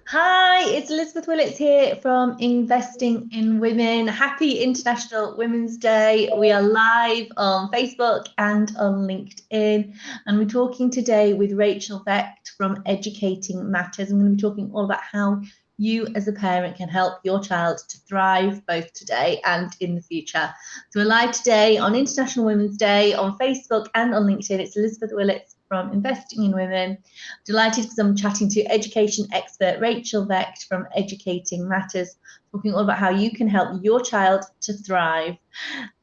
Hi, it's Elizabeth Willits here from Investing in Women. Happy International Women's Day. We are live on Facebook and on LinkedIn, and we're talking today with Rachel Vecht from Educating Matters. I'm going to be talking all about how you as a parent can help your child to thrive both today and in the future. So we're live today on International Women's Day on Facebook and on LinkedIn. It's Elizabeth Willits from Investing in Women. Delighted because I'm chatting to education expert Rachel Vecht from Educating Matters, talking all about how you can help your child to thrive.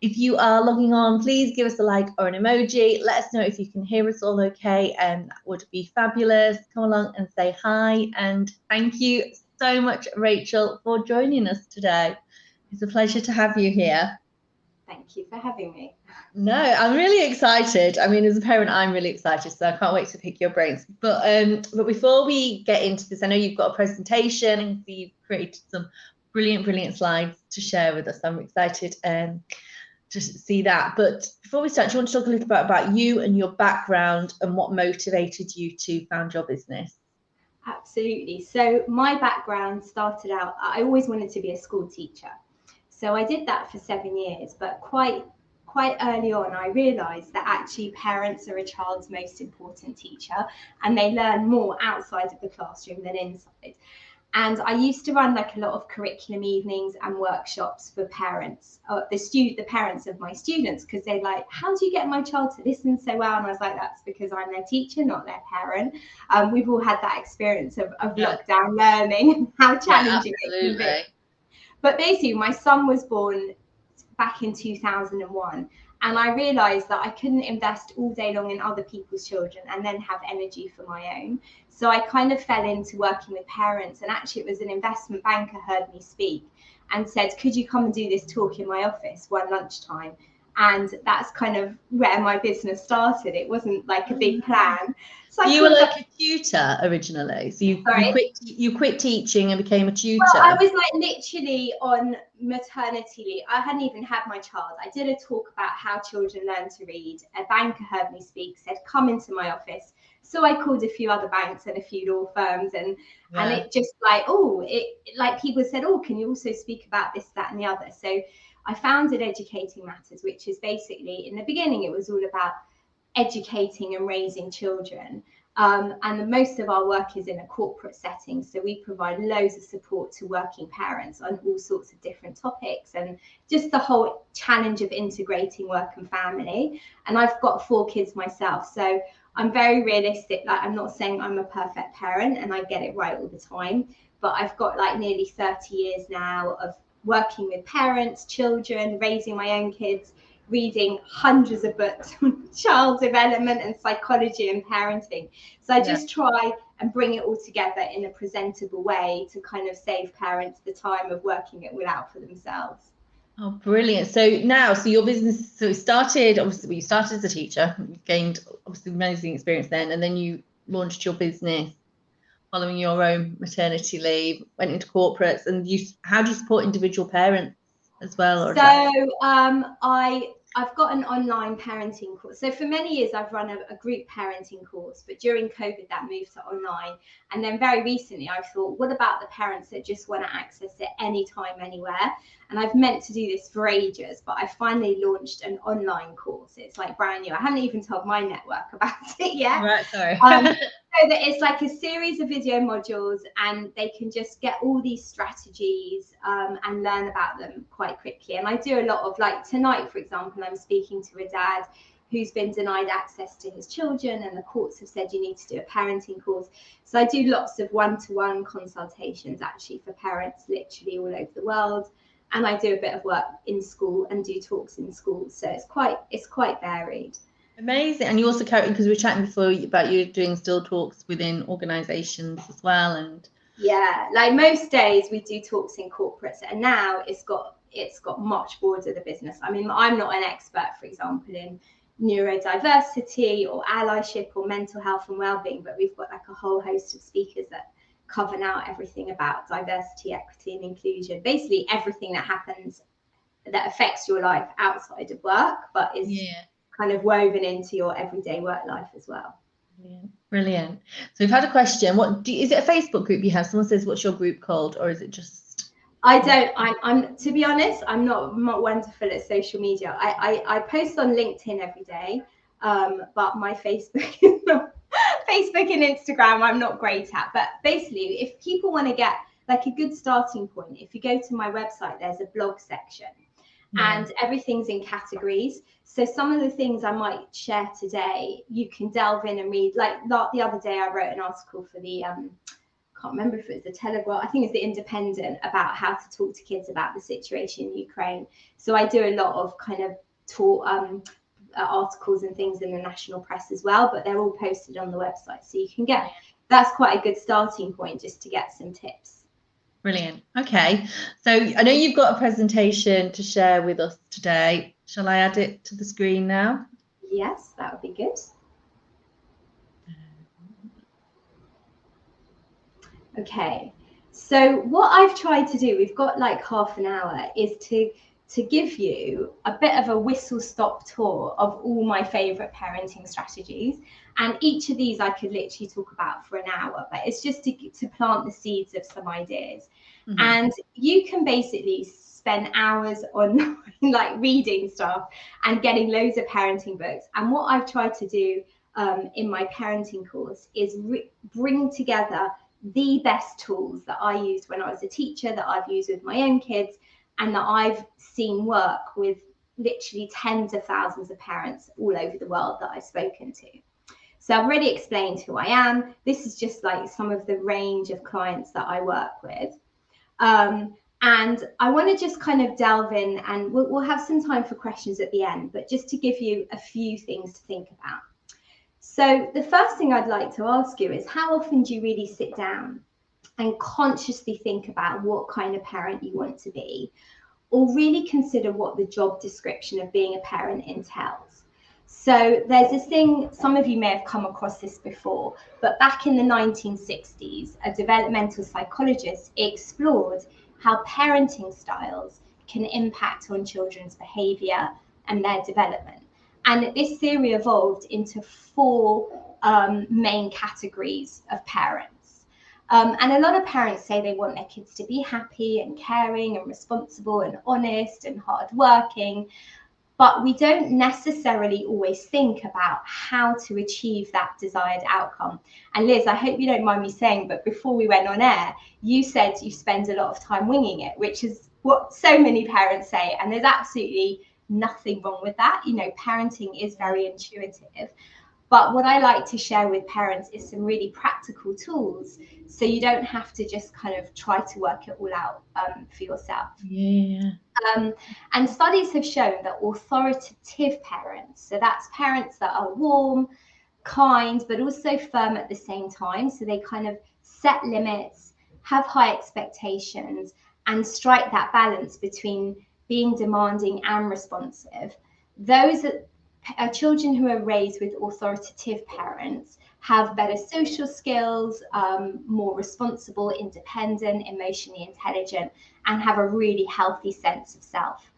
If you are logging on, please give us a like or an emoji. Let us know if you can hear us all okay, and that would be fabulous. Come along and say hi, and thank you so much, Rachel, for joining us today. It's a pleasure to have you here. Thank you for having me. No, I'm really excited. I mean, as a parent, I'm really excited, so I can't wait to pick your brains. But before we get into this, I know you've got a presentation and you've created some brilliant slides to share with us. I'm excited to see that. But before we start, do you want to talk a little bit about you and your background and what motivated you to found your business? Absolutely. So my background started out, I always wanted to be a school teacher. So I did that for 7 years, but quite early on, I realized that actually parents are a child's most important teacher and they learn more outside of the classroom than inside. And I used to run like a lot of curriculum evenings and workshops for parents, the parents of my students, because they're like, how do you get my child to listen so well? And I was like, that's because I'm their teacher, not their parent. We've all had that experience of lockdown learning and how challenging it can be. But basically, my son was born back in 2001. And I realized that I couldn't invest all day long in other people's children and then have energy for my own. So I kind of fell into working with parents. And actually, it was an investment banker heard me speak and said, could you come and do this talk in my office one lunchtime? And that's kind of where my business started. It wasn't like a big plan. So you were like a tutor originally. So you quit teaching and became a tutor. Well, I was like literally on maternity leave. I hadn't even had my child. I did a talk about how children learn to read. A banker heard me speak, said, come into my office. So I called a few other banks and a few law firms, and it just like, like people said, oh, can you also speak about this, that, and the other? So I founded Educating Matters, which is basically, in the beginning, it was all about educating and raising children. And most of our work is in a corporate setting. So we provide loads of support to working parents on all sorts of different topics and just the whole challenge of integrating work and family. And I've got 4 kids myself. So I'm very realistic. Like, I'm not saying I'm a perfect parent and I get it right all the time, but I've got like nearly 30 years now of working with parents, children, raising my own kids, reading hundreds of books on child development and psychology and parenting. So I just try and bring it all together in a presentable way to kind of save parents the time of working it all out for themselves. Oh, brilliant. So your business, so it started, obviously, you started as a teacher, gained obviously amazing experience then, and then you launched your business following your own maternity leave, went into corporates, and how do you support individual parents as well? Or I've got an online parenting course. So for many years, I've run a group parenting course, but during COVID, that moved to online. And then very recently, I thought, what about the parents that just want to access it anytime, anywhere? And I've meant to do this for ages, but I finally launched an online course. It's like brand new. I haven't even told my network about it yet. Right, sorry. So that it's like a series of video modules and they can just get all these strategies and learn about them quite quickly. And I do a lot of, like tonight, for example, I'm speaking to a dad who's been denied access to his children and the courts have said you need to do a parenting course. So I do lots of one-to-one consultations actually for parents literally all over the world. And I do a bit of work in school and do talks in schools. So it's quite varied. Amazing. And you also carry, because we were chatting before about you doing still talks within organizations as well. And like most days we do talks in corporates, and now it's got much broader the business. I mean, I'm not an expert, for example, in neurodiversity or allyship or mental health and well-being, but we've got like a whole host of speakers that cover now everything about diversity, equity and inclusion, basically everything that happens that affects your life outside of work but is kind of woven into your everyday work life as well. Brilliant. So we've had a question. Is it a Facebook group you have? Someone says, what's your group called? Or is it just... I'm to be honest, I'm not wonderful at social media. I post on LinkedIn every day, but my Facebook is not, Facebook and Instagram I'm not great at. But basically, if people want to get like a good starting point, if you go to my website, there's a blog section. And everything's in categories. So some of the things I might share today, you can delve in and read. Like the other day, I wrote an article for the, can't remember if it was the Telegraph, I think it's the Independent, about how to talk to kids about the situation in Ukraine. So I do a lot of kind of talk, articles and things in the national press as well, but they're all posted on the website. So you can get, that's quite a good starting point just to get some tips. Brilliant. Okay, so I know you've got a presentation to share with us today. Shall I add it to the screen now? Yes, that would be good. Okay, so what I've tried to do, we've got like half an hour, is to give you a bit of a whistle-stop tour of all my favourite parenting strategies. And each of these I could literally talk about for an hour, but it's just to plant the seeds of some ideas. Mm-hmm. And you can basically spend hours on like reading stuff and getting loads of parenting books. And what I've tried to do in my parenting course is bring together the best tools that I used when I was a teacher, that I've used with my own kids, and that I've seen work with literally tens of thousands of parents all over the world that I've spoken to. So I've already explained who I am. This is just like some of the range of clients that I work with. And I want to just kind of delve in, and we'll have some time for questions at the end, but just to give you a few things to think about. So the first thing I'd like to ask you is, how often do you really sit down and consciously think about what kind of parent you want to be, or really consider what the job description of being a parent entails? So there's this thing, some of you may have come across this before, but back in the 1960s, a developmental psychologist explored how parenting styles can impact on children's behaviour and their development. And this theory evolved into four main categories of parents. And a lot of parents say they want their kids to be happy and caring and responsible and honest and hardworking, but we don't necessarily always think about how to achieve that desired outcome. And Liz, I hope you don't mind me saying, but before we went on air, you said you spend a lot of time winging it, which is what so many parents say. And there's absolutely nothing wrong with that. You know, parenting is very intuitive. But what I like to share with parents is some really practical tools, so you don't have to just kind of try to work it all out for yourself. Yeah. And studies have shown that authoritative parents, so that's parents that are warm, kind, but also firm at the same time. So they kind of set limits, have high expectations, and strike that balance between being demanding and responsive. Those are children who are raised with authoritative parents have better social skills, more responsible, independent, emotionally intelligent, and have a really healthy sense of self.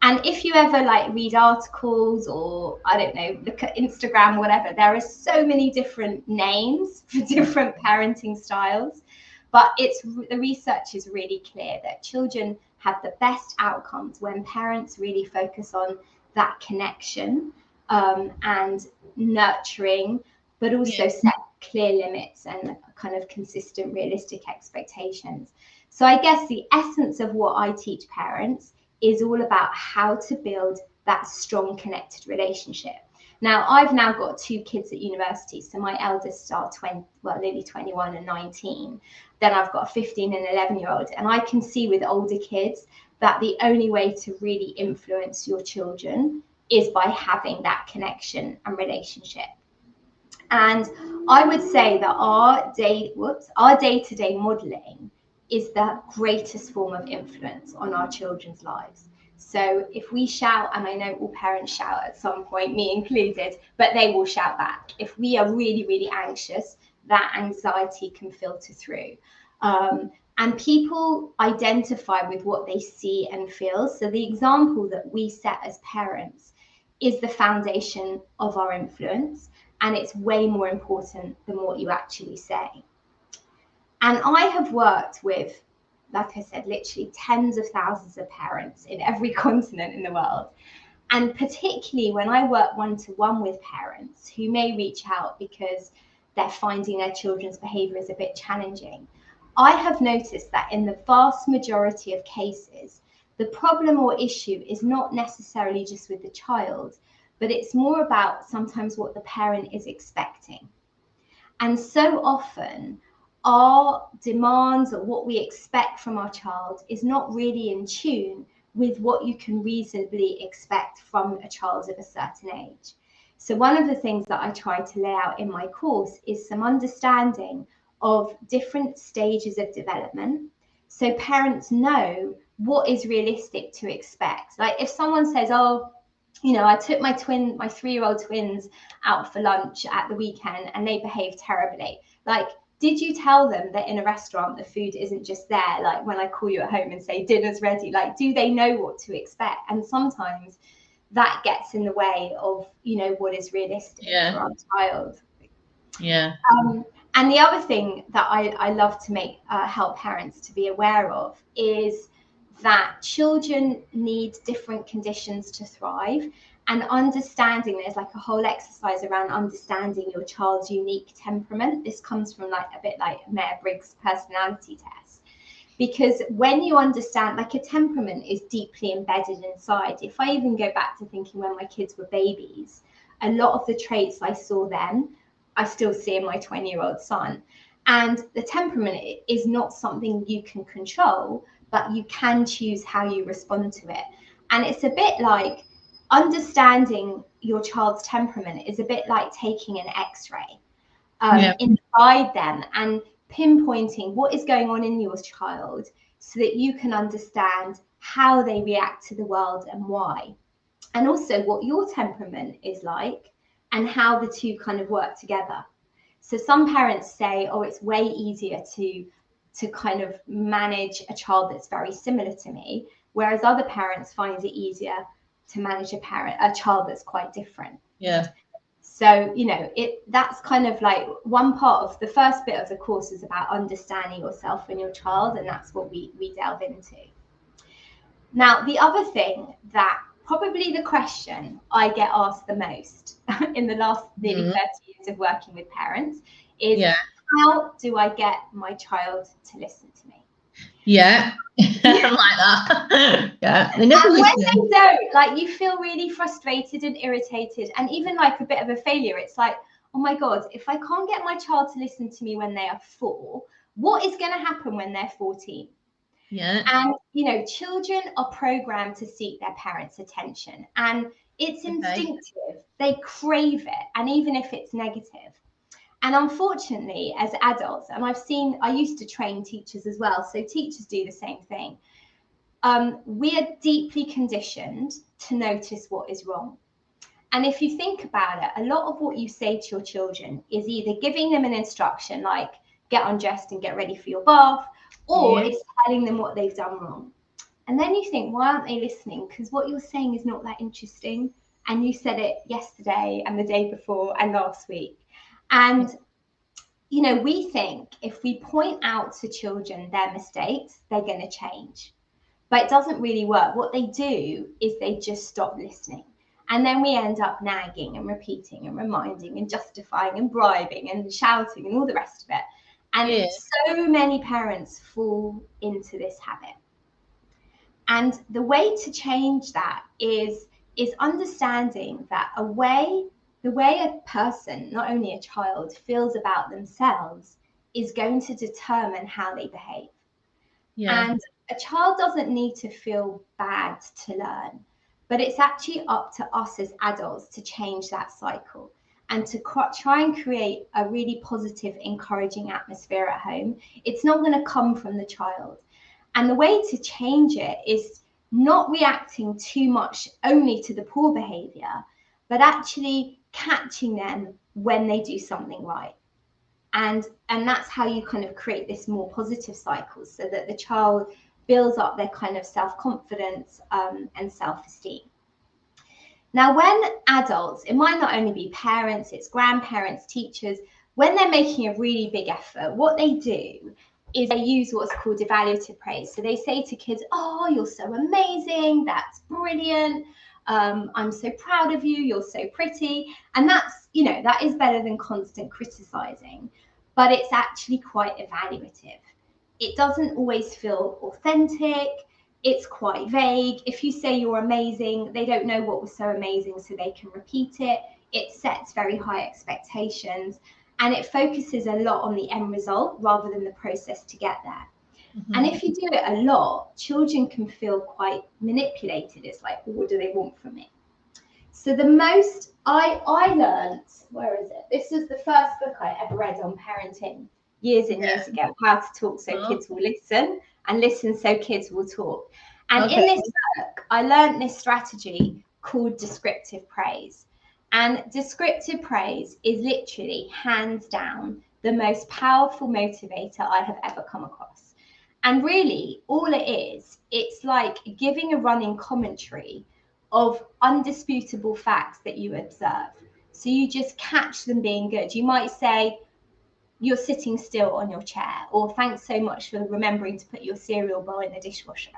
And if you ever like read articles or, I don't know, look at Instagram, whatever, there are so many different names for different parenting styles. But the research is really clear that children have the best outcomes when parents really focus on that connection and nurturing, but also set clear limits and kind of consistent, realistic expectations. So I guess the essence of what I teach parents is all about how to build that strong, connected relationship. Now, I've now got two kids at university. So my eldest are nearly 21 and 19. Then I've got a 15 and 11-year-old. And I can see with older kids that the only way to really influence your children is by having that connection and relationship. And I would say that our day-to-day modeling is the greatest form of influence on our children's lives. So if we shout, and I know all parents shout at some point, me included, but they will shout back. If we are really, really anxious, that anxiety can filter through. And people identify with what they see and feel. So the example that we set as parents is the foundation of our influence. and it's way more important than what you actually say. And I have worked with, like I said, literally tens of thousands of parents in every continent in the world. And particularly when I work one-to-one with parents who may reach out because they're finding their children's behaviour is a bit challenging, I have noticed that in the vast majority of cases, the problem or issue is not necessarily just with the child, but it's more about sometimes what the parent is expecting. And so often, our demands or what we expect from our child is not really in tune with what you can reasonably expect from a child of a certain age. So one of the things that I try to lay out in my course is some understanding of different stages of development, so parents know what is realistic to expect. Like if someone says, oh, I took my 3-year-old twins out for lunch at the weekend and they behaved terribly. Like, did you tell them that in a restaurant the food isn't just there? Like when I call you at home and say dinner's ready, like, do they know what to expect? And sometimes that gets in the way of, what is realistic for our child. Yeah. And the other thing that I love to make help parents to be aware of is that children need different conditions to thrive, and understanding, there's like a whole exercise around understanding your child's unique temperament. This comes from like a bit like Myers-Briggs personality test, because when you understand, like, a temperament is deeply embedded inside. If I even go back to thinking when my kids were babies, a lot of the traits I saw then I still see in my 20-year-old son. And the temperament is not something you can control, but you can choose how you respond to it. And it's a bit like understanding your child's temperament is a bit like taking an X-ray inside them and pinpointing what is going on in your child so that you can understand how they react to the world and why. And also what your temperament is like and how the two kind of work together. So some parents say, oh, it's way easier to kind of manage a child that's very similar to me, whereas other parents find it easier to manage a child that's quite different. Yeah. So, that's kind of like one part of the first bit of the course is about understanding yourself and your child, and that's what we delve into. Now, the other thing that probably the question I get asked the most in the last nearly 30 years of working with parents is, how do I get my child to listen to me? Yeah, like that. Yeah, they never and listen. When they don't, like, you feel really frustrated and irritated, and even like a bit of a failure. It's like, oh my God, if I can't get my child to listen to me when they are 4, what is going to happen when they're 14? Yeah. And, children are programmed to seek their parents' attention, and it's instinctive. They crave it, and even if it's negative. And unfortunately, as adults, and I used to train teachers as well, so teachers do the same thing. We are deeply conditioned to notice what is wrong. And if you think about it, a lot of what you say to your children is either giving them an instruction like get undressed and get ready for your bath, or it's telling them what they've done wrong. And then you think, why aren't they listening? Because what you're saying is not that interesting. And you said it yesterday and the day before and last week. And, we think if we point out to children their mistakes, they're going to change. But it doesn't really work. What they do is they just stop listening. And then we end up nagging and repeating and reminding and justifying and bribing and shouting and all the rest of it. And so many parents fall into this habit. And the way to change that is understanding that the way a person, not only a child, feels about themselves is going to determine how they behave. Yeah. And a child doesn't need to feel bad to learn, but it's actually up to us as adults to change that cycle and to try and create a really positive, encouraging atmosphere at home. It's not going to come from the child. And the way to change it is not reacting too much only to the poor behavior, but actually catching them when they do something right. And that's how you kind of create this more positive cycle so that the child builds up their kind of self-confidence and self-esteem. Now, when adults, it might not only be parents, it's grandparents, teachers, when they're making a really big effort, what they do is they use what's called evaluative praise. So they say to kids, oh, you're so amazing, that's brilliant, I'm so proud of you, you're so pretty. And that's, you know, that is better than constant criticizing, but it's actually quite evaluative. It doesn't always feel authentic. It's quite vague. If you say you're amazing, they don't know what was so amazing, so they can repeat it. It sets very high expectations, and it focuses a lot on the end result rather than the process to get there. And if you do it a lot, children can feel quite manipulated. It's like, what do they want from me? So the most I learned, where is it? This is the first book I ever read on parenting years and years ago, How to Talk So Kids Will Listen, and Listen So Kids Will Talk. And in this book, I learned this strategy called descriptive praise. And descriptive praise is literally, hands down, the most powerful motivator I have ever come across. And really, all it is, it's like giving a running commentary of undisputable facts that you observe. So you just catch them being good. You might say, you're sitting still on your chair, or thanks so much for remembering to put your cereal bowl in the dishwasher.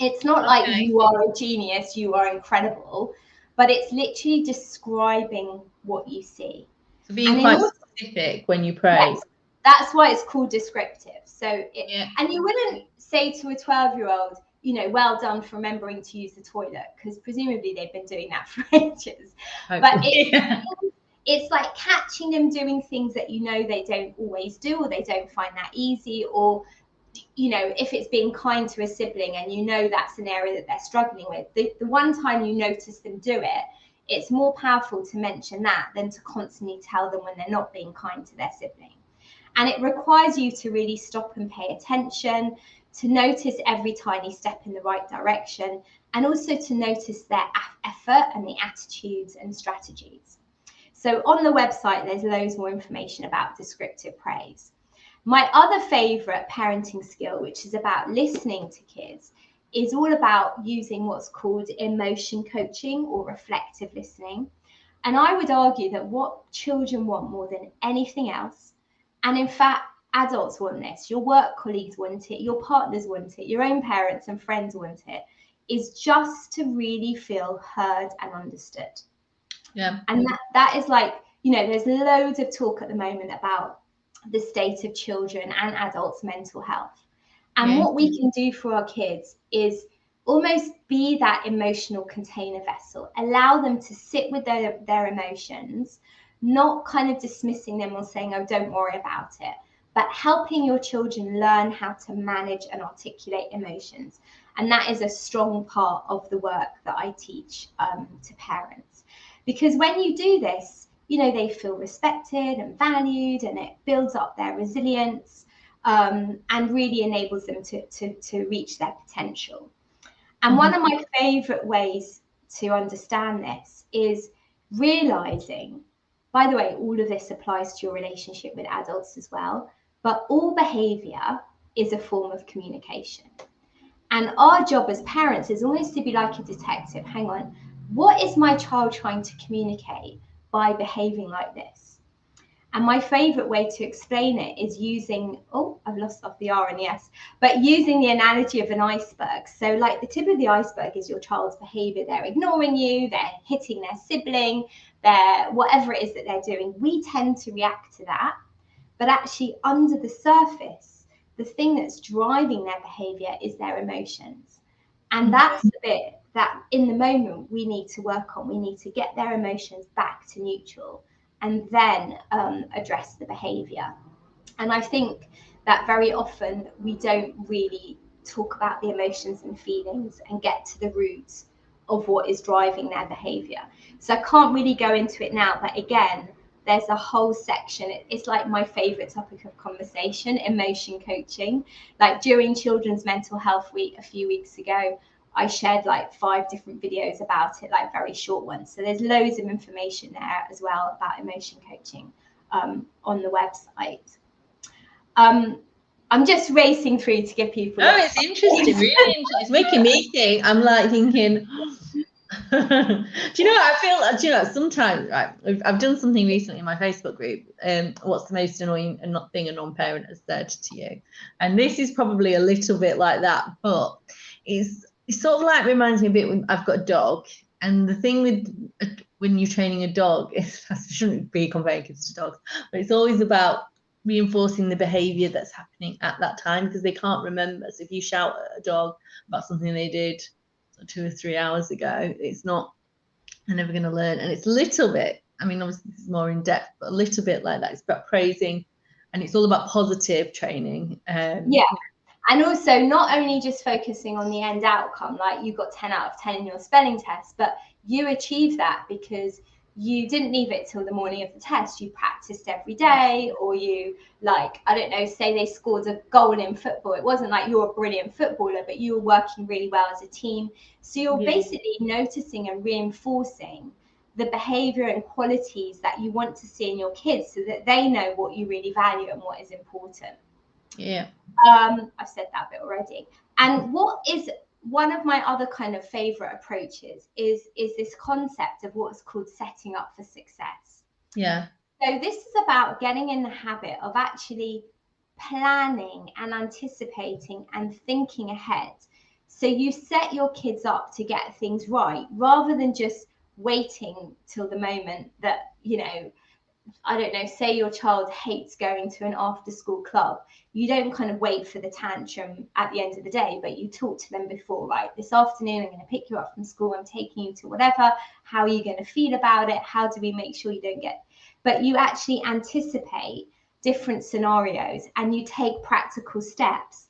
It's not like you are a genius, you are incredible, but it's literally describing what you see. So being quite specific when you praise. Yes, that's why it's called descriptive. So and you wouldn't say to a 12-year-old, you know, well done for remembering to use the toilet, because presumably they've been doing that for ages. Hopefully. But it's like catching them doing things that you know they don't always do, or they don't find that easy, or, you know, if it's being kind to a sibling and you know that's an area that they're struggling with, the one time you notice them do it, it's more powerful to mention that than to constantly tell them when they're not being kind to their sibling. And it requires you to really stop and pay attention, to notice every tiny step in the right direction, and also to notice their effort and the attitudes and strategies. So on the website, there's loads more information about descriptive praise. My other favorite parenting skill, which is about listening to kids, is all about using what's called emotion coaching or reflective listening. And I would argue that what children want more than anything else, and in fact, adults want this, your work colleagues want it, your partners want it, your own parents and friends want it, is just to really feel heard and understood. Yeah. And that is like, you know, there's loads of talk at the moment about the state of children and adults' mental health. And what we can do for our kids is almost be that emotional container vessel, allow them to sit with their emotions, not kind of dismissing them or saying, oh, don't worry about it, but helping your children learn how to manage and articulate emotions. And that is a strong part of the work that I teach to parents. Because when you do this, you know, they feel respected and valued, and it builds up their resilience and really enables them to reach their potential. And one of my favorite ways to understand this is realizing, by the way, all of this applies to your relationship with adults as well, but all behavior is a form of communication. And our job as parents is almost to be like a detective. Hang on, what is my child trying to communicate by behaving like this? And my favorite way to explain it is using, I've lost off the R and the S, but using the analogy of an iceberg. So like the tip of the iceberg is your child's behavior. They're ignoring you, they're hitting their sibling, they're whatever it is that they're doing. We tend to react to that, but actually under the surface, the thing that's driving their behavior is their emotions. And that's the bit that in the moment we need to work on. We need to get their emotions back to neutral and then address the behavior. And I think that very often we don't really talk about the emotions and feelings and get to the roots of what is driving their behavior. So I can't really go into it now, but again, there's a whole section. It's like my favorite topic of conversation, emotion coaching. Like during Children's Mental Health Week a few weeks ago, I shared like 5 different videos about it, like very short ones. So there's loads of information there as well about emotion coaching on the website. I'm just racing through to give people. Oh, it's interesting, really interesting. It's making me think. I'm like thinking, Do you know what I feel? Do you know, sometimes, right, I've done something recently in my Facebook group. What's the most annoying and not thing a non-parent has said to you? And this is probably a little bit like that, but it's sort of like reminds me a bit when I've got a dog. And the thing with when you're training a dog is, I shouldn't be comparing kids to dogs, but it's always about reinforcing the behavior that's happening at that time, because they can't remember. So if you shout at a dog about something they did 2 or 3 hours ago, it's not, they're never going to learn. And it's a little bit, I mean, obviously this is more in depth, but a little bit like that. It's about praising, and it's all about positive training. Yeah. And also not only just focusing on the end outcome, like you got 10 out of 10 in your spelling test, but you achieved that because you didn't leave it till the morning of the test. You practiced every day, or you, like, I don't know, say they scored a goal in football. It wasn't like you're a brilliant footballer, but you were working really well as a team. So you're basically noticing and reinforcing the behavior and qualities that you want to see in your kids, so that they know what you really value and what is important. Yeah. I've said that bit already. And what is one of my other kind of favorite approaches is this concept of what's called setting up for success. Yeah. So this is about getting in the habit of actually planning and anticipating and thinking ahead. So you set your kids up to get things right, rather than just waiting till the moment that, you know, I don't know, say your child hates going to an after school club. You don't kind of wait for the tantrum at the end of the day, but you talk to them before, right? This afternoon, I'm going to pick you up from school. I'm taking you to whatever. How are you going to feel about it? How do we make sure you don't get, but you actually anticipate different scenarios and you take practical steps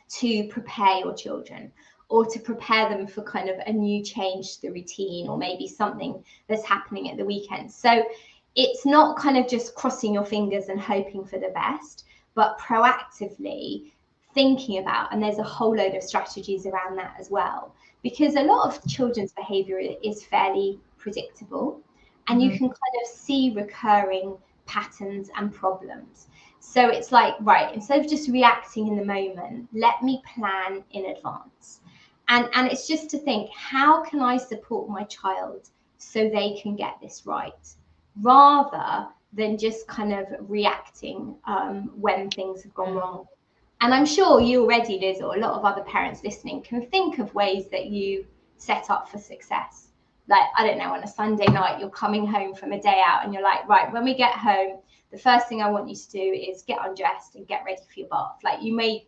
to prepare your children, or to prepare them for kind of a new change to the routine, or maybe something that's happening at the weekend. So it's not kind of just crossing your fingers and hoping for the best, but proactively thinking about, and there's a whole load of strategies around that as well, because a lot of children's behavior is fairly predictable, and you can kind of see recurring patterns and problems. So it's like, right, instead of just reacting in the moment, let me plan in advance. And it's just to think, how can I support my child so they can get this right, rather than just kind of reacting when things have gone wrong. And I'm sure you already, Liz, or a lot of other parents listening, can think of ways that you set up for success. Like, I don't know, on a Sunday night, you're coming home from a day out and you're like, right, when we get home, the first thing I want you to do is get undressed and get ready for your bath. Like, you may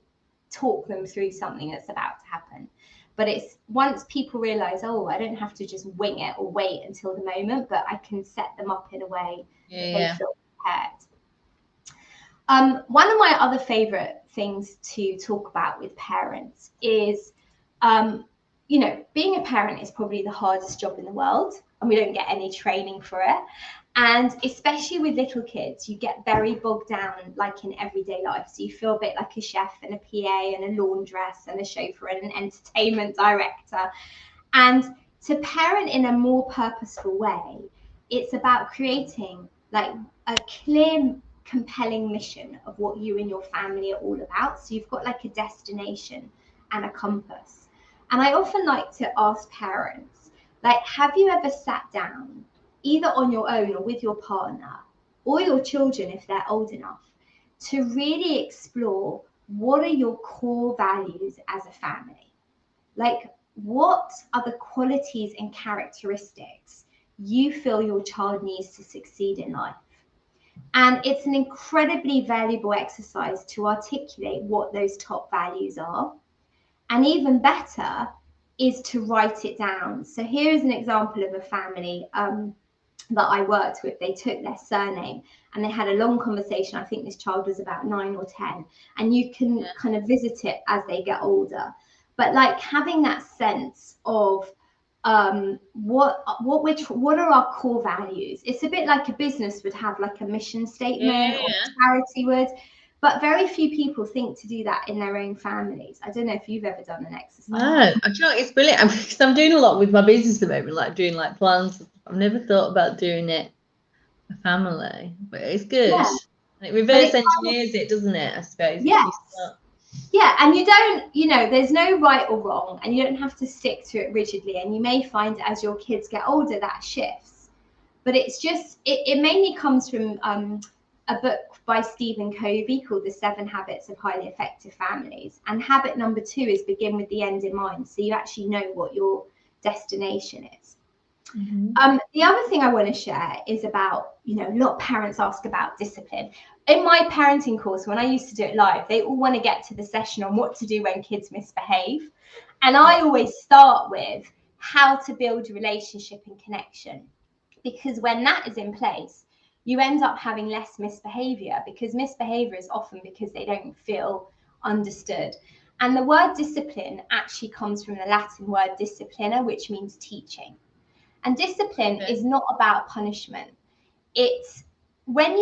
talk them through something that's about to happen. But it's once people realize, oh, I don't have to just wing it or wait until the moment, but I can set them up in a way that they feel prepared. One of my other favorite things to talk about with parents is, you know, being a parent is probably the hardest job in the world, and we don't get any training for it. And especially with little kids, you get very bogged down, like in everyday life. So you feel a bit like a chef and a PA and a laundress and a chauffeur and an entertainment director. And to parent in a more purposeful way, it's about creating like a clear, compelling mission of what you and your family are all about. So you've got like a destination and a compass. And I often like to ask parents, like, have you ever sat down, either on your own or with your partner, or your children if they're old enough, to really explore what are your core values as a family? Like, what are the qualities and characteristics you feel your child needs to succeed in life? And it's an incredibly valuable exercise to articulate what those top values are. And even better is to write it down. So here is an example of a family that I worked with. They took their surname and they had a long conversation. I think this child was about 9 or 10, and you can kind of visit it as they get older. But like having that sense of what are our core values? It's a bit like a business would have like a mission statement, or a charity would. But very few people think to do that in their own families. I don't know if you've ever done an exercise. No, I know it's brilliant, because I'm doing a lot with my business at the moment, like doing like plans. I've never thought about doing it for family, but it's good. Yeah. It reverse engineers it, doesn't it? I suppose. Yes. Yeah, and you don't, there's no right or wrong, and you don't have to stick to it rigidly. And you may find as your kids get older that shifts, but it's just it mainly comes from a book by Stephen Covey called The 7 Habits of Highly Effective Families. And habit number 2 is begin with the end in mind, so you actually know what your destination is. The other thing I want to share is about, a lot of parents ask about discipline. In my parenting course, when I used to do it live, they all want to get to the session on what to do when kids misbehave. And I always start with how to build relationship and connection, because when that is in place, you end up having less misbehavior, because misbehavior is often because they don't feel understood. And the word discipline actually comes from the Latin word disciplina, which means teaching. And discipline is not about punishment. It's when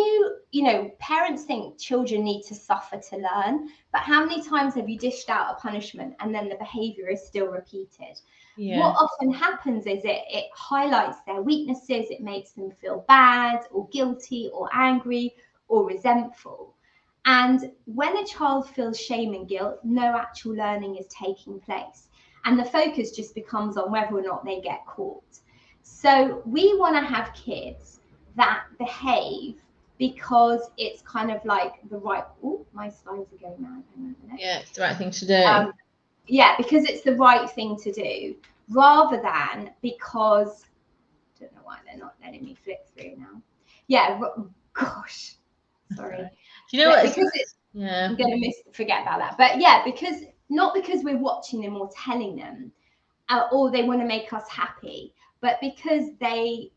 parents think children need to suffer to learn, but how many times have you dished out a punishment and then the behavior is still repeated? Yeah. What often happens is it highlights their weaknesses, it makes them feel bad or guilty or angry or resentful. And when a child feels shame and guilt, no actual learning is taking place. And the focus just becomes on whether or not they get caught. So we want to have kids that behave because it's kind of like the right, my slides are going mad. Yeah, it's the right thing to do. Because it's the right thing to do, rather than because, I don't know why they're not letting me flip through now. Yeah, gosh, sorry. Do you know what? Because I'm going to forget about that. But yeah, not because we're watching them or telling them, or they want to make us happy, but because they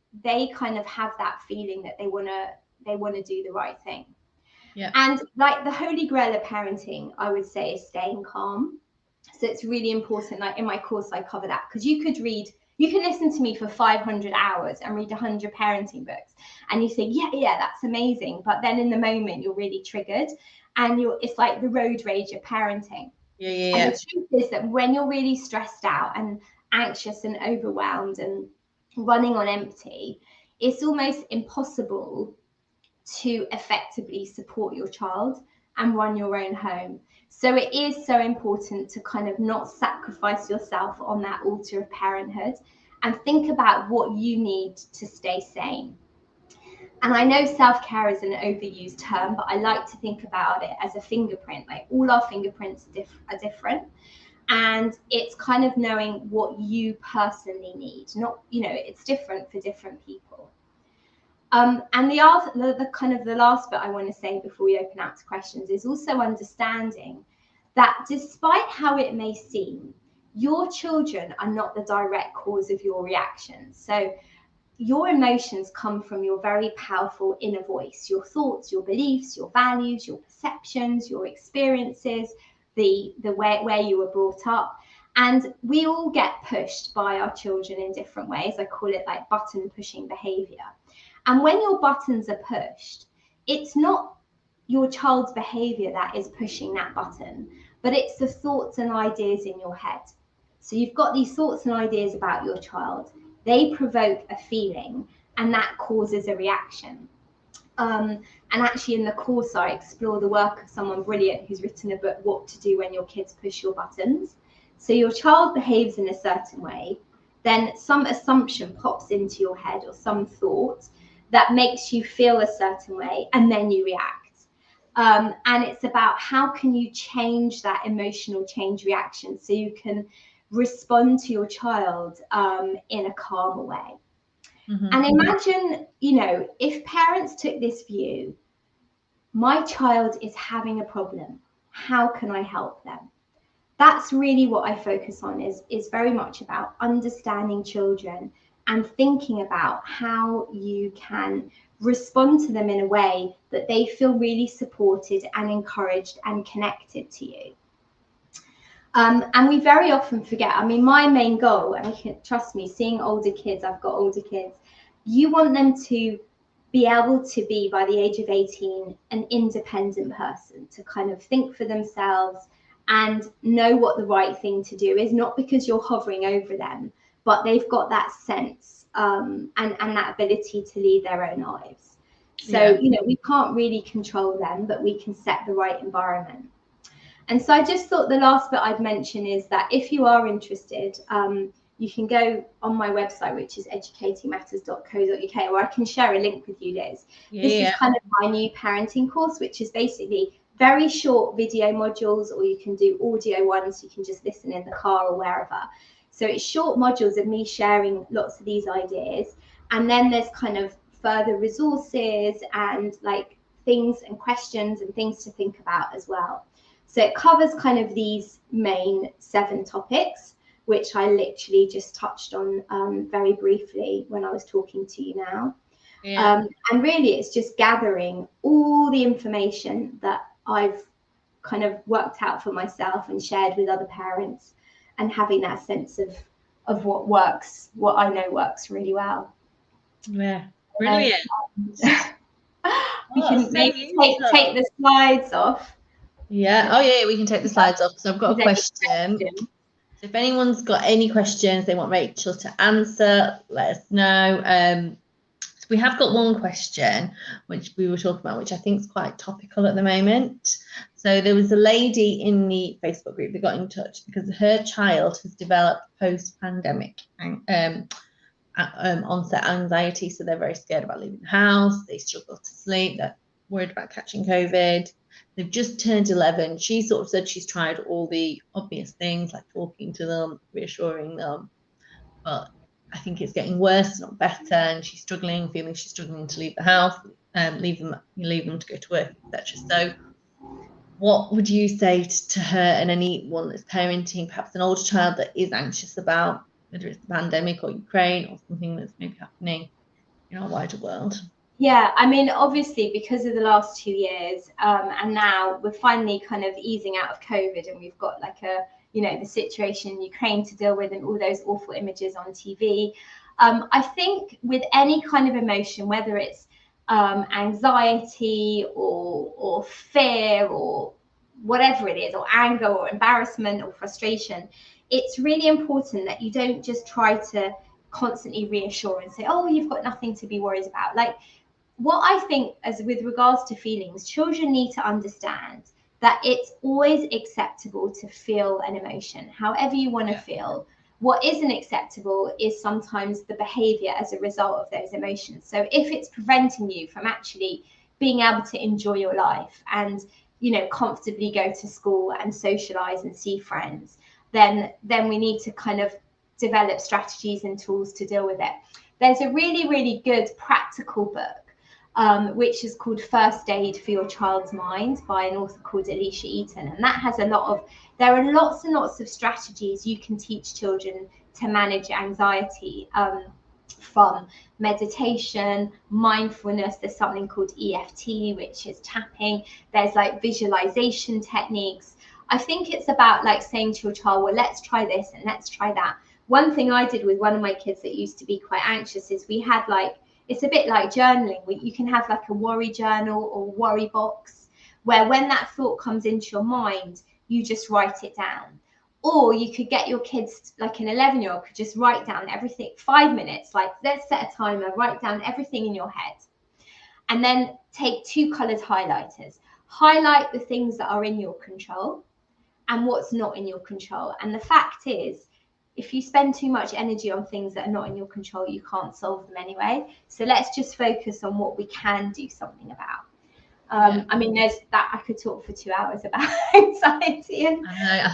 kind of have that feeling that they want to do the right thing. Yeah. And like the holy grail of parenting, I would say, is staying calm. So it's really important. Like in my course, I cover that, because you can listen to me for 500 hours and read 100 parenting books, and you think, yeah, that's amazing. But then in the moment, you're really triggered, and it's like the road rage of parenting. Yeah. And the truth is that when you're really stressed out and anxious and overwhelmed and running on empty, it's almost impossible to effectively support your child and run your own home. So it is so important to kind of not sacrifice yourself on that altar of parenthood, and think about what you need to stay sane. And I know self-care is an overused term, but I like to think about it as a fingerprint. Like all our fingerprints are different. And it's kind of knowing what you personally need. Not, it's different for different people. And the last bit I want to say before we open out to questions is also understanding that despite how it may seem, your children are not the direct cause of your reactions. So your emotions come from your very powerful inner voice, your thoughts, your beliefs, your values, your perceptions, your experiences, the way where you were brought up. And we all get pushed by our children in different ways. I call it like button pushing behavior. And when your buttons are pushed, it's not your child's behavior that is pushing that button, but it's the thoughts and ideas in your head. So you've got these thoughts and ideas about your child. They provoke a feeling, and that causes a reaction. And actually in the course, I explore the work of someone brilliant who's written a book, What to Do When Your Kids Push Your Buttons. So your child behaves in a certain way, then some assumption pops into your head or some thought that makes you feel a certain way, and then you react. And it's about how can you change that emotional change reaction so you can respond to your child in a calmer way. Mm-hmm. And imagine, if parents took this view, my child is having a problem, how can I help them? That's really what I focus on, is very much about understanding children and thinking about how you can respond to them in a way that they feel really supported and encouraged and connected to you. And we very often forget, my main goal, and you can trust me, seeing older kids, I've got older kids, you want them to be able to be, by the age of 18, an independent person, to kind of think for themselves and know what the right thing to do is, not because you're hovering over them, but they've got that sense and that ability to lead their own lives. So, we can't really control them, but we can set the right environment. And so I just thought the last bit I'd mention is that if you are interested, you can go on my website, which is educatingmatters.co.uk, where I can share a link with you, Liz. This is kind of my new parenting course, which is basically very short video modules, or you can do audio ones. You can just listen in the car or wherever. So it's short modules of me sharing lots of these ideas. And then there's kind of further resources and like things and questions and things to think about as well. So it covers kind of these main 7 topics, which I literally just touched on very briefly when I was talking to you now. And really it's just gathering all the information that I've kind of worked out for myself and shared with other parents, and having that sense of what works, what I know works really well. Yeah, brilliant. We can maybe take the slides off. Yeah. Oh yeah, we can take the slides off. So I've got a question. So if anyone's got any questions they want Rachel to answer, let us know. So we have got one question which we were talking about, which I think is quite topical at the moment. So there was a lady in the Facebook group that got in touch because her child has developed post-pandemic onset anxiety. So they're very scared about leaving the house. They struggle to sleep. They're worried about catching COVID. They've just turned 11. She sort of said she's tried all the obvious things like talking to them, reassuring them, but I think it's getting worse, not better, and she's feeling she's struggling to leave the house, leave them to go to work, etc. So what would you say to her and anyone that's parenting perhaps an older child that is anxious about whether it's the pandemic or Ukraine or something that's maybe happening in our wider world? Yeah, I mean, obviously, because of the last 2 years, and now we're finally kind of easing out of COVID, and we've got like the situation in Ukraine to deal with and all those awful images on TV. I think with any kind of emotion, whether it's anxiety or fear or whatever it is, or anger or embarrassment or frustration, it's really important that you don't just try to constantly reassure and say, oh, you've got nothing to be worried about. Like, what I think as with regards to feelings, children need to understand that it's always acceptable to feel an emotion, however you want to feel. What isn't acceptable is sometimes the behavior as a result of those emotions. So if it's preventing you from actually being able to enjoy your life and, comfortably go to school and socialize and see friends, then we need to kind of develop strategies and tools to deal with it. There's a really, really good practical book which is called First Aid for Your Child's Mind by an author called Alicia Eaton. And that has there are lots and lots of strategies you can teach children to manage anxiety, from meditation, mindfulness. There's something called EFT, which is tapping. There's like visualization techniques. I think it's about like saying to your child, well, let's try this and let's try that. One thing I did with one of my kids that used to be quite anxious is we had it's a bit like journaling. You can have like a worry journal or worry box where when that thought comes into your mind, you just write it down. Or you could get your kids, like an 11-year-old, could just write down everything, 5 minutes, like let's set a timer, write down everything in your head. And then take 2 colored highlighters. Highlight the things that are in your control and what's not in your control. And the fact is, if you spend too much energy on things that are not in your control, you can't solve them anyway. So let's just focus on what we can do something about. I mean, there's that I could talk for 2 hours about anxiety, and I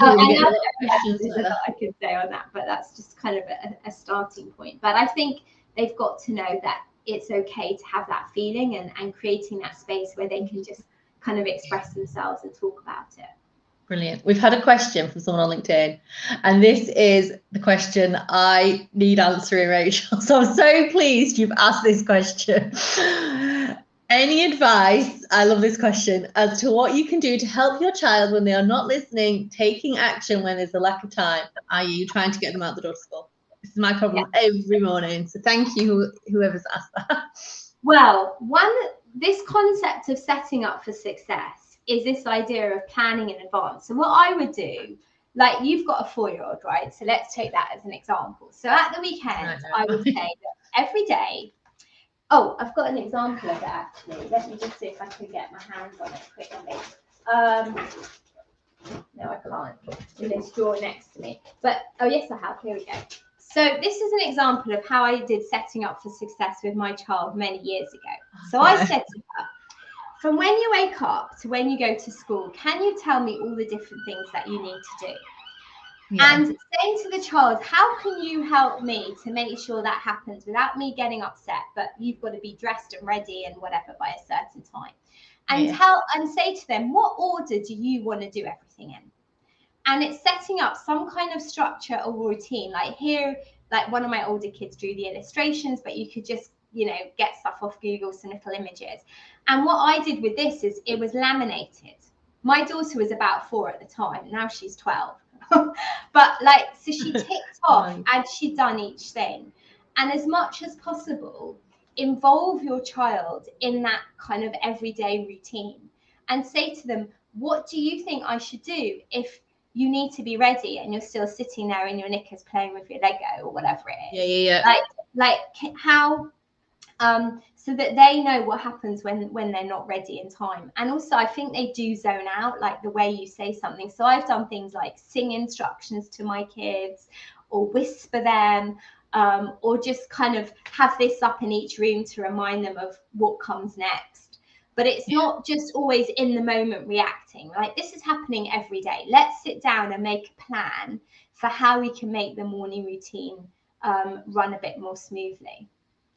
could say on that, but that's just kind of a starting point. But I think they've got to know that it's okay to have that feeling, and creating that space where they can just kind of express themselves and talk about it. Brilliant. We've had a question from someone on LinkedIn, and this is the question I need answering, Rachel. So I'm so pleased you've asked this question. Any advice, I love this question, as to what you can do to help your child when they are not listening, taking action when there's a lack of time, i.e. trying to get them out the door to school? This is my problem every morning. So thank you, whoever's asked that. Well, this concept of setting up for success is this idea of planning in advance. So what I would do, like you've got a 4-year-old, right? So let's take that as an example. So at the weekend, I would say that every day, I've got an example of it actually. Let me just see if I can get my hands on it quickly. No, I can't. In this drawer next to me. But, oh yes, I have. Here we go. So this is an example of how I did setting up for success with my child many years ago. So I said to her, from when you wake up to when you go to school, can you tell me all the different things that you need to do? Yeah. And saying to the child, how can you help me to make sure that happens without me getting upset, but you've got to be dressed and ready and whatever by a certain time. And and say to them, what order do you want to do everything in? And it's setting up some kind of structure or routine. Like here, like one of my older kids drew the illustrations, but you could just, you know, get stuff off Google, some little images. And what I did with this is it was laminated. My daughter was about 4 at the time. Now she's 12. But like, so she ticked off and she'd done each thing. And as much as possible, involve your child in that kind of everyday routine and say to them, what do you think I should do if you need to be ready and you're still sitting there in your knickers playing with your Lego or whatever it is? Yeah. Like how, so that they know what happens when they're not ready in time. And also I think they do zone out, like the way you say something. So I've done things like sing instructions to my kids or whisper them, or just kind of have this up in each room to remind them of what comes next. But it's not just always in the moment reacting. Like, this is happening every day. Let's sit down and make a plan for how we can make the morning routine run a bit more smoothly.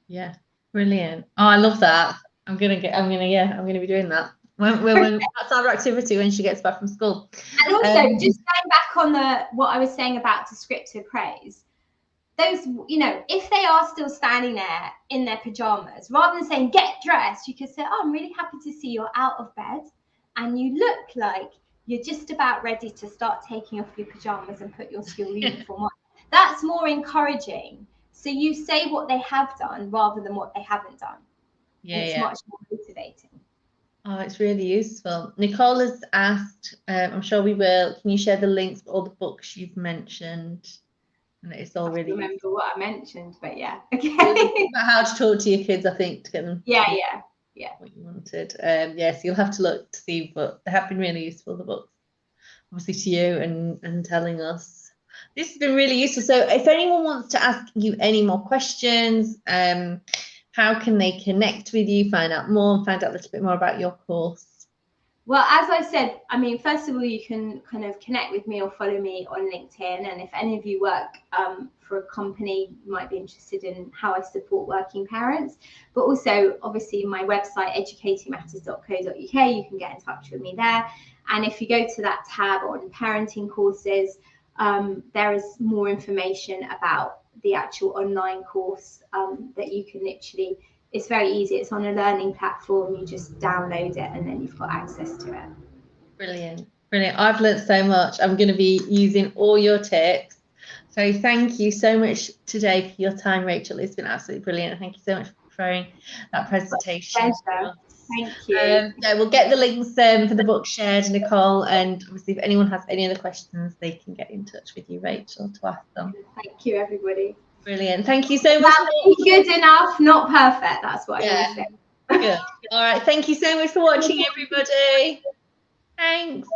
Yeah, brilliant. Oh, I love that. I'm gonna be doing that. When that's our activity when she gets back from school. And also, just going back on what I was saying about descriptive praise, those, you know, if they are still standing there in their pajamas, rather than saying get dressed, you could say, oh, I'm really happy to see you're out of bed and you look like you're just about ready to start taking off your pajamas and put your school uniform on. That's more encouraging. So you say what they have done rather than what they haven't done. And it's much more motivating. Oh, it's really useful. Nicole has asked, I'm sure we will, can you share the links for all the books you've mentioned? And it's all really remember useful. What I mentioned, but yeah, okay. About how to talk to your kids, I think, to get them what you wanted. So you'll have to look to see, but they have been really useful, the books, obviously, to you and telling us. This has been really useful. So if anyone wants to ask you any more questions, how can they connect with you, find out more, and find out a little bit more about your course? Well, as I said, I mean, first of all, you can kind of connect with me or follow me on LinkedIn. And if any of you work for a company, you might be interested in how I support working parents. But also, obviously, my website, educatingmatters.co.uk, you can get in touch with me there. And if you go to that tab on parenting courses, there is more information about the actual online course that you can literally. It's very easy. It's on a learning platform. You just download it and then you've got access to it. Brilliant. I've learned so much. I'm going to be using all your tips. So thank you so much today for your time, Rachel. It's been absolutely brilliant. Thank you so much for sharing that presentation. Thank you. We'll get the links for the book shared, Nicole. And obviously, if anyone has any other questions, they can get in touch with you, Rachel, to ask them. Thank you, everybody. Brilliant. Thank you so much. Good enough, not perfect. That's what I always say. Good. All right. Thank you so much for watching, everybody. Thanks.